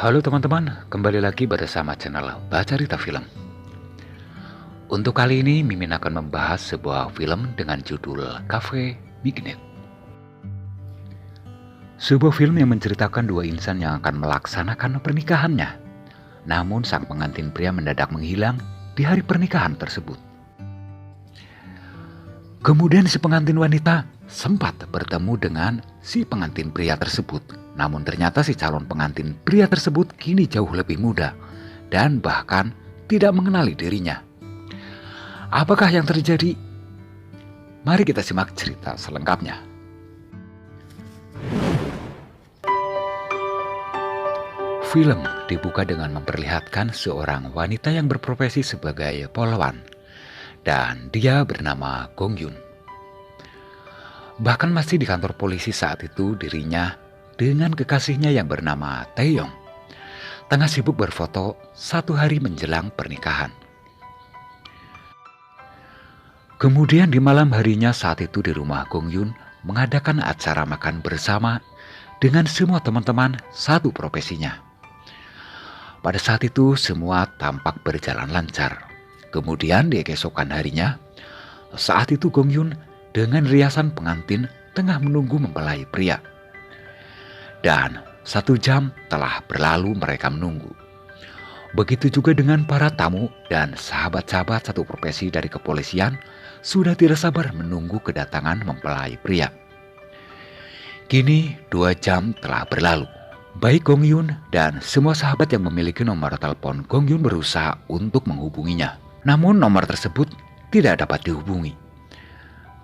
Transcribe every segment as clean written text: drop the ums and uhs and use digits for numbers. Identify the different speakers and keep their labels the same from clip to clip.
Speaker 1: Halo teman-teman, kembali lagi bersama channel Baca Cerita Film. Untuk kali ini Mimin akan membahas sebuah film dengan judul Cafe Midnight. Sebuah film yang menceritakan dua insan yang akan melaksanakan pernikahannya. Namun sang pengantin pria mendadak menghilang di hari pernikahan tersebut. Kemudian si pengantin wanita sempat bertemu dengan si pengantin pria tersebut. Namun ternyata si calon pengantin pria tersebut kini jauh lebih muda dan bahkan tidak mengenali dirinya. Apakah yang terjadi? Mari kita simak cerita selengkapnya. Film dibuka dengan memperlihatkan seorang wanita yang berprofesi sebagai polwan. Dan dia bernama Gong Yun. Bahkan masih di kantor polisi saat itu dirinya dengan kekasihnya yang bernama Taeyong tengah sibuk berfoto satu hari menjelang pernikahan. Kemudian di malam harinya saat itu di rumah Gong Yun mengadakan acara makan bersama dengan semua teman-teman satu profesinya. Pada saat itu semua tampak berjalan lancar. Kemudian di keesokan harinya, saat itu Gong Yun dengan riasan pengantin tengah menunggu mempelai pria. Dan 1 jam telah berlalu mereka menunggu. Begitu juga dengan para tamu dan sahabat-sahabat satu profesi dari kepolisian sudah tidak sabar menunggu kedatangan mempelai pria. Kini 2 jam telah berlalu. Baik Gong Yun dan semua sahabat yang memiliki nomor telepon Gong Yun berusaha untuk menghubunginya. Namun nomor tersebut tidak dapat dihubungi.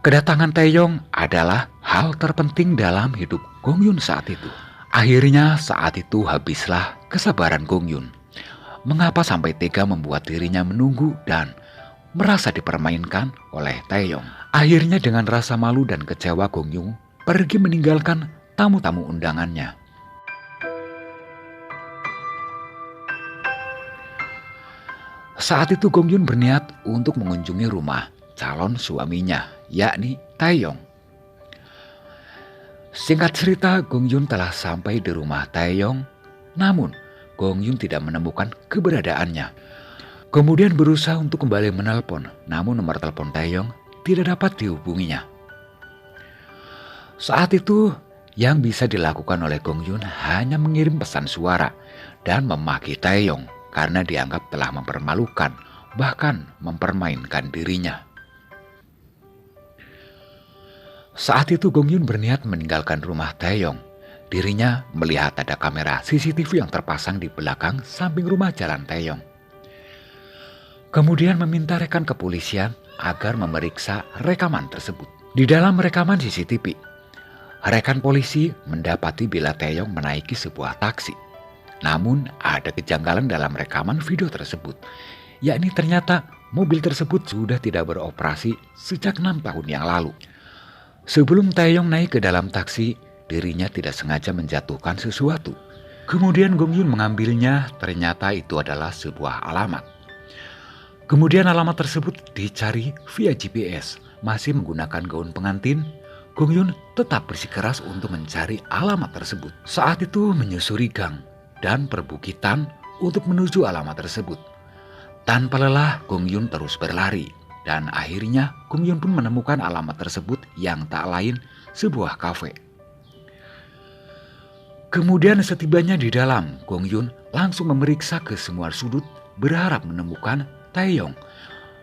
Speaker 1: Kedatangan Taeyong adalah hal terpenting dalam hidup Gong Yun saat itu. Akhirnya saat itu habislah kesabaran Gong Yun. Mengapa sampai tega membuat dirinya menunggu dan merasa dipermainkan oleh Taeyong. Akhirnya dengan rasa malu dan kecewa Gong Yun pergi meninggalkan tamu-tamu undangannya. Saat itu Gong Yun berniat untuk mengunjungi rumah calon suaminya, yakni Taeyong. Singkat cerita, Gong Yun telah sampai di rumah Taeyong, namun Gong Yun tidak menemukan keberadaannya. Kemudian berusaha untuk kembali menelpon, namun nomor telepon Taeyong tidak dapat dihubunginya. Saat itu, yang bisa dilakukan oleh Gong Yun hanya mengirim pesan suara dan memaki Taeyong karena dianggap telah mempermalukan, bahkan mempermainkan dirinya. Saat itu Gong Yun berniat meninggalkan rumah Taeyong. Dirinya melihat ada kamera CCTV yang terpasang di belakang samping rumah jalan Taeyong. Kemudian meminta rekan kepolisian agar memeriksa rekaman tersebut. Di dalam rekaman CCTV, rekan polisi mendapati bila Taeyong menaiki sebuah taksi. Namun ada kejanggalan dalam rekaman video tersebut, yakni ternyata mobil tersebut sudah tidak beroperasi sejak 6 tahun yang lalu. Sebelum Taeyong naik ke dalam taksi, dirinya tidak sengaja menjatuhkan sesuatu. Kemudian Gong Yun mengambilnya, ternyata itu adalah sebuah alamat. Kemudian alamat tersebut dicari via GPS. Masih menggunakan gaun pengantin, Gong Yun tetap bersikeras untuk mencari alamat tersebut. Saat itu menyusuri gang dan perbukitan untuk menuju alamat tersebut. Tanpa lelah, Gong Yun terus berlari. Dan akhirnya Gong Yun pun menemukan alamat tersebut yang tak lain sebuah kafe. Kemudian setibanya di dalam, Gong Yun langsung memeriksa ke semua sudut berharap menemukan Taeyong.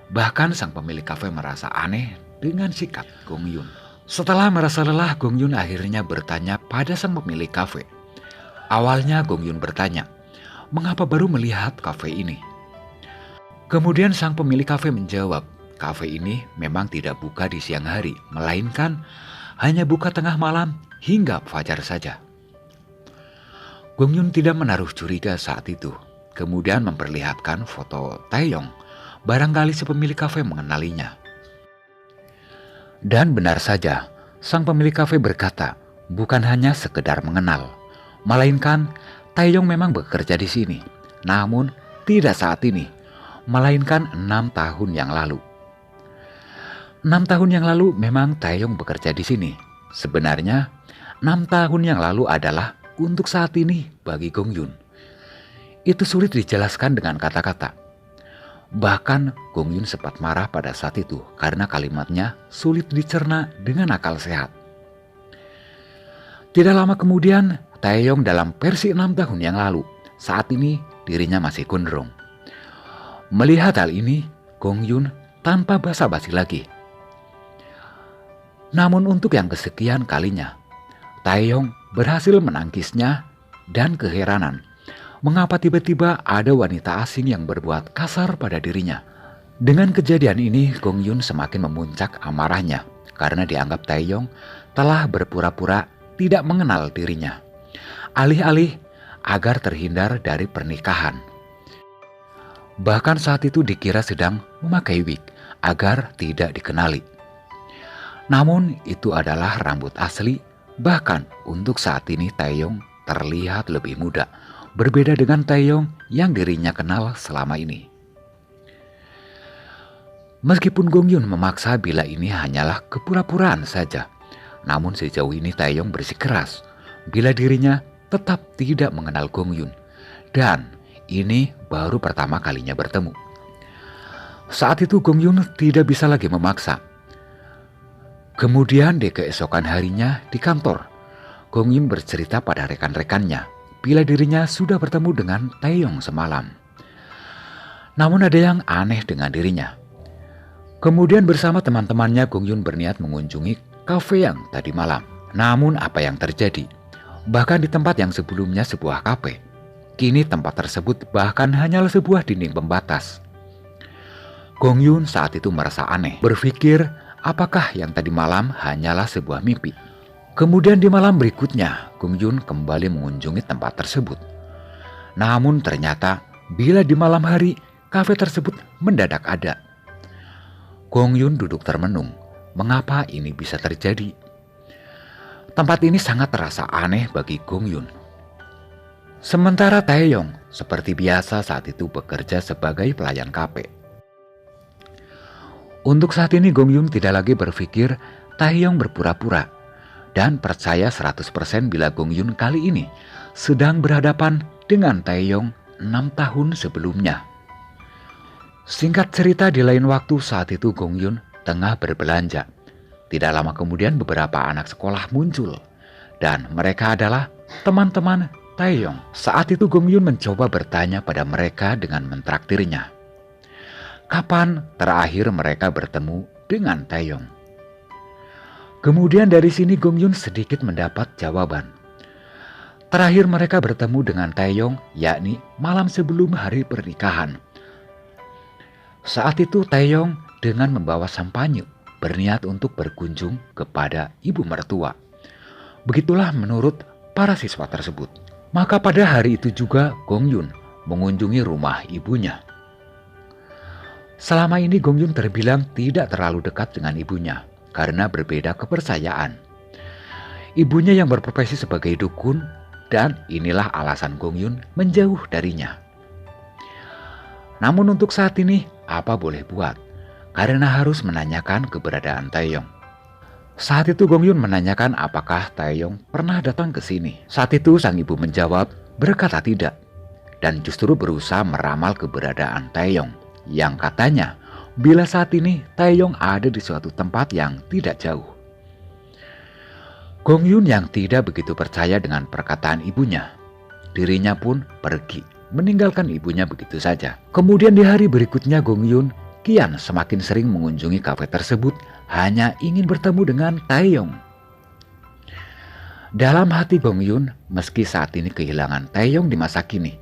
Speaker 1: Bahkan sang pemilik kafe merasa aneh dengan sikap Gong Yun. Setelah merasa lelah, Gong Yun akhirnya bertanya pada sang pemilik kafe. Awalnya Gong Yun bertanya, mengapa baru melihat kafe ini? Kemudian sang pemilik kafe menjawab, kafe ini memang tidak buka di siang hari, melainkan hanya buka tengah malam hingga fajar saja. Gong Yun tidak menaruh curiga saat itu. Kemudian memperlihatkan foto Taeyong. Barangkali si pemilik kafe mengenalinya. Dan benar saja, sang pemilik kafe berkata, bukan hanya sekedar mengenal, melainkan Taeyong memang bekerja di sini. Namun tidak saat ini, melainkan 6 tahun yang lalu. 6 tahun yang lalu memang Taeyong bekerja di sini. Sebenarnya 6 tahun yang lalu adalah untuk saat ini bagi Gong Yun. itu sulit dijelaskan dengan kata-kata. Bahkan Gong Yun sempat marah pada saat itu karena kalimatnya sulit dicerna dengan akal sehat. Tidak lama kemudian, Taeyong dalam versi 6 tahun yang lalu, saat ini dirinya masih gondrong. Melihat hal ini, Gong Yun tanpa basa-basi lagi. Namun untuk yang kesekian kalinya, Taeyong berhasil menangkisnya dan keheranan. Mengapa tiba-tiba ada wanita asing yang berbuat kasar pada dirinya? Dengan kejadian ini, Gong Yun semakin memuncak amarahnya karena dianggap Taeyong telah berpura-pura tidak mengenal dirinya. Alih-alih agar terhindar dari pernikahan. Bahkan saat itu dikira sedang memakai wig agar tidak dikenali. Namun itu adalah rambut asli, bahkan untuk saat ini Taeyong terlihat lebih muda. Berbeda dengan Taeyong yang dirinya kenal selama ini. Meskipun Gong Yun memaksa bila ini hanyalah kepura-puraan saja, namun sejauh ini Taeyong bersikeras bila dirinya tetap tidak mengenal Gong Yun. Dan ini baru pertama kalinya bertemu. Saat itu Gong Yun tidak bisa lagi memaksa. Kemudian di keesokan harinya di kantor, Gong Yun bercerita pada rekan-rekannya bila dirinya sudah bertemu dengan Taeyong semalam. Namun ada yang aneh dengan dirinya. Kemudian bersama teman-temannya Gong Yun berniat mengunjungi kafe yang tadi malam. Namun apa yang terjadi? Bahkan di tempat yang sebelumnya sebuah kafe, kini tempat tersebut bahkan hanyalah sebuah dinding pembatas. Gong Yun saat itu merasa aneh, berpikir apakah yang tadi malam hanyalah sebuah mimpi. Kemudian di malam berikutnya, Gong Yun kembali mengunjungi tempat tersebut. Namun ternyata bila di malam hari, kafe tersebut mendadak ada. Gong Yun duduk termenung. Mengapa ini bisa terjadi? Tempat ini sangat terasa aneh bagi Gong Yun. Sementara Taeyong seperti biasa saat itu bekerja sebagai pelayan kafe. Untuk saat ini Gong Yun tidak lagi berpikir Taeyong berpura-pura dan percaya 100% bila Gong Yun kali ini sedang berhadapan dengan Taeyong 6 tahun sebelumnya. Singkat cerita, di lain waktu saat itu Gong Yun tengah berbelanja. Tidak lama kemudian beberapa anak sekolah muncul dan mereka adalah teman-teman Taeyong. Saat itu Gong Yun mencoba bertanya pada mereka dengan mentraktirnya. Kapan terakhir mereka bertemu dengan Taeyong? Kemudian dari sini Gong Yun sedikit mendapat jawaban. Terakhir mereka bertemu dengan Taeyong yakni malam sebelum hari pernikahan. Saat itu Taeyong dengan membawa sampanye berniat untuk berkunjung kepada ibu mertua. Begitulah menurut para siswa tersebut. Maka pada hari itu juga Gong Yun mengunjungi rumah ibunya. Selama ini Gong Yun terbilang tidak terlalu dekat dengan ibunya karena berbeda kepercayaan. Ibunya yang berprofesi sebagai dukun dan inilah alasan Gong Yun menjauh darinya. Namun untuk saat ini apa boleh buat? Karena harus menanyakan keberadaan Taeyong. Saat itu Gong Yun menanyakan apakah Taeyong pernah datang ke sini. Saat itu sang ibu menjawab berkata tidak dan justru berusaha meramal keberadaan Taeyong yang katanya bila saat ini Taeyong ada di suatu tempat yang tidak jauh. Gong Yun yang tidak begitu percaya dengan perkataan ibunya, dirinya pun pergi meninggalkan ibunya begitu saja. Kemudian di hari berikutnya Gong Yun kian semakin sering mengunjungi kafe tersebut hanya ingin bertemu dengan Taeyong. Dalam hati Gong Yun, meski saat ini kehilangan Taeyong di masa kini,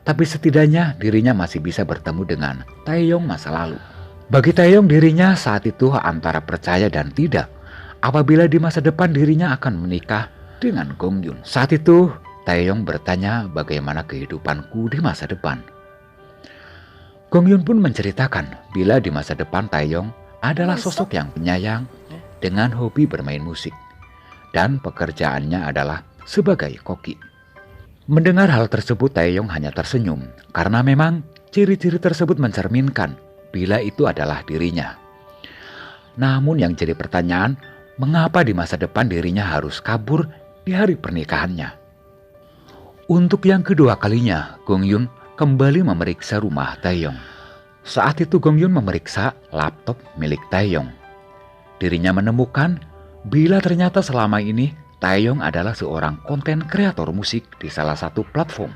Speaker 1: tapi setidaknya dirinya masih bisa bertemu dengan Taeyong masa lalu. Bagi Taeyong dirinya saat itu antara percaya dan tidak apabila di masa depan dirinya akan menikah dengan Gong Yun. Saat itu Taeyong bertanya bagaimana kehidupanku di masa depan. Gong Yun pun menceritakan bila di masa depan Taeyong adalah sosok yang penyayang dengan hobi bermain musik dan pekerjaannya adalah sebagai koki. Mendengar hal tersebut Taeyong hanya tersenyum karena memang ciri-ciri tersebut mencerminkan bila itu adalah dirinya. Namun yang jadi pertanyaan, mengapa di masa depan dirinya harus kabur di hari pernikahannya? Untuk yang kedua kalinya, Gong Yun kembali memeriksa rumah Taeyong. Saat itu Gong Yun memeriksa laptop milik Taeyong. Dirinya menemukan bila ternyata selama ini Taeyong adalah seorang konten kreator musik di salah satu platform.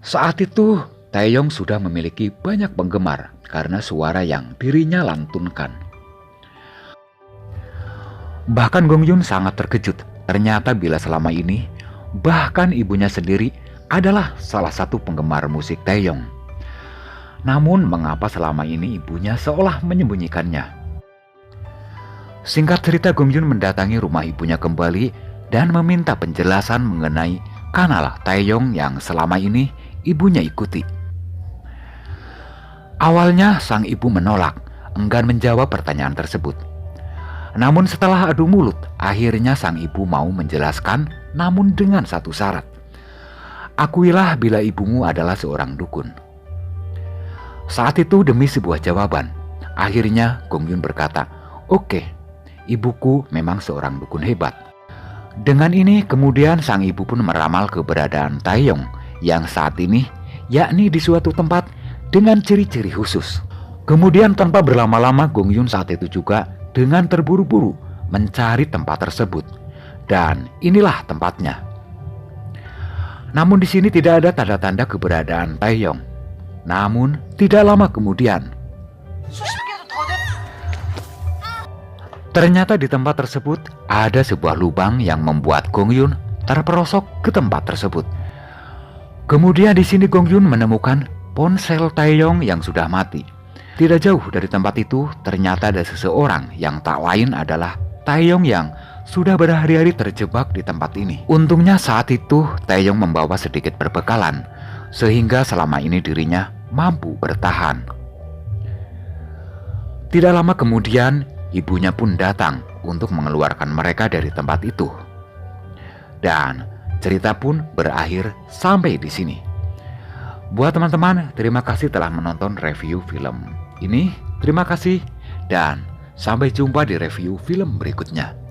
Speaker 1: Saat itu Taeyong sudah memiliki banyak penggemar karena suara yang dirinya lantunkan. Bahkan Gong Yun sangat terkejut. Ternyata bila selama ini bahkan ibunya sendiri adalah salah satu penggemar musik Taeyong. Namun mengapa selama ini ibunya seolah menyembunyikannya? Singkat cerita, Gong Yun mendatangi rumah ibunya kembali dan meminta penjelasan mengenai kanal Taeyong yang selama ini ibunya ikuti. Awalnya sang ibu menolak, enggan menjawab pertanyaan tersebut. Namun setelah adu mulut, akhirnya sang ibu mau menjelaskan, namun dengan satu syarat. Akuilah bila ibumu adalah seorang dukun. Saat itu demi sebuah jawaban, akhirnya Gong Yun berkata, "Oke, ibuku memang seorang dukun hebat." Dengan ini kemudian sang ibu pun meramal keberadaan Taeyong yang saat ini yakni di suatu tempat dengan ciri-ciri khusus. Kemudian tanpa berlama-lama Gong Yun saat itu juga dengan terburu-buru mencari tempat tersebut, dan inilah tempatnya. Namun di sini tidak ada tanda-tanda keberadaan Taeyong. Namun tidak lama kemudian, ternyata di tempat tersebut ada sebuah lubang yang membuat Gong Yun terperosok ke tempat tersebut. Kemudian di sini Gong Yun menemukan ponsel Taeyong yang sudah mati. Tidak jauh dari tempat itu ternyata ada seseorang yang tak lain adalah Taeyong yang sudah berhari-hari terjebak di tempat ini. Untungnya saat itu Taeyong membawa sedikit perbekalan sehingga selama ini dirinya mampu bertahan. Tidak lama kemudian ibunya pun datang untuk mengeluarkan mereka dari tempat itu. Dan cerita pun berakhir sampai di sini. Buat teman-teman, terima kasih telah menonton review film ini. Terima kasih dan sampai jumpa di review film berikutnya.